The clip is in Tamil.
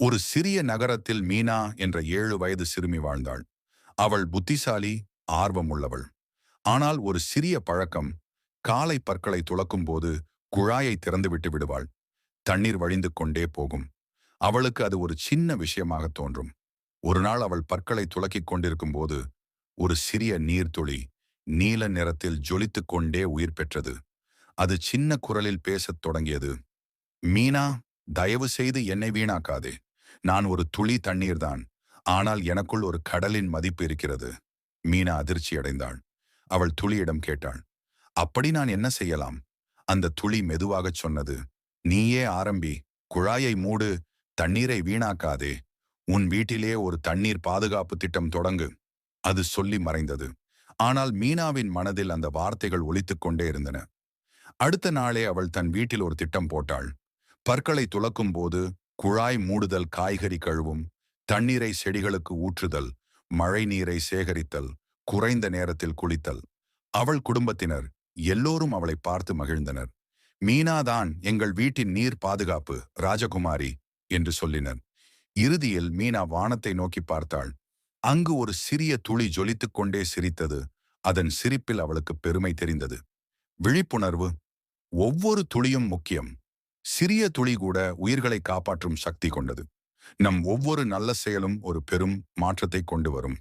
ஒரு சிறிய நகரத்தில் மீனா என்ற 7 வயது சிறுமி வாழ்ந்தாள். அவள் புத்திசாலி, ஆர்வமுள்ளவள். ஆனால் ஒரு சிறிய பழக்கம். காலை பற்களை துலக்கும் போது குழாயை திறந்துவிட்டு விடுவாள். தண்ணீர் வழிந்து கொண்டே போகும். அவளுக்கு அது ஒரு சின்ன விஷயமாக தோன்றும். ஒரு நாள் அவள் பற்களை துலக்கிக் கொண்டிருக்கும் போது ஒரு சிறிய நீர்த்துளி நீல நிறத்தில் ஜொலித்துக் கொண்டே உயிர் பெற்றது. அது சின்ன குரலில் பேசத் தொடங்கியது. மீனா, தயவு செய்து என்னை வீணாக்காதே. நான் ஒரு துளி தண்ணீர்தான். ஆனால் எனக்குள் ஒரு கடலின் மதிப்பு இருக்கிறது. மீனா அதிர்ச்சி அடைந்தாள். அவள் துளியிடம் கேட்டாள், அப்படி நான் என்ன செய்யலாம்? அந்த துளி மெதுவாகச் சொன்னது, நீயே ஆரம்பி. குழாயை மூடு. தண்ணீரை வீணாக்காதே. உன் வீட்டிலே ஒரு தண்ணீர் பாதுகாப்பு திட்டம் தொடங்கு. அது சொல்லி மறைந்தது. ஆனால் மீனாவின் மனதில் அந்த வார்த்தைகள் ஒலித்துக் கொண்டே இருந்தன. அடுத்த நாளே அவள் தன் வீட்டில் ஒரு திட்டம் போட்டாள். பற்களை துலக்கும் போது குழாய் மூடுதல், காய்கறி கழுவும், தண்ணீரை செடிகளுக்கு ஊற்றுதல், மழை நீரை சேகரித்தல், குறைந்த நேரத்தில் குளித்தல். அவள் குடும்பத்தினர் எல்லோரும் அவளை பார்த்து மகிழ்ந்தனர். மீனாதான் எங்கள் வீட்டின் நீர் பாதுகாப்பு ராஜகுமாரி என்று சொல்லினர். இறுதியில் மீனா வானத்தை நோக்கி பார்த்தாள். அங்கு ஒரு சிறிய துளி ஜொலித்துக் கொண்டே சிரித்தது. அதன் சிரிப்பில் அவளுக்கு பெருமை தெரிந்தது. விழிப்புணர்வு. ஒவ்வொரு துளியும் முக்கியம். சிறிய துளி கூட உயிர்களை காப்பாற்றும் சக்தி கொண்டது. நம் ஒவ்வொரு நல்ல செயலும் ஒரு பெரும் மாற்றத்தை கொண்டு வரும்.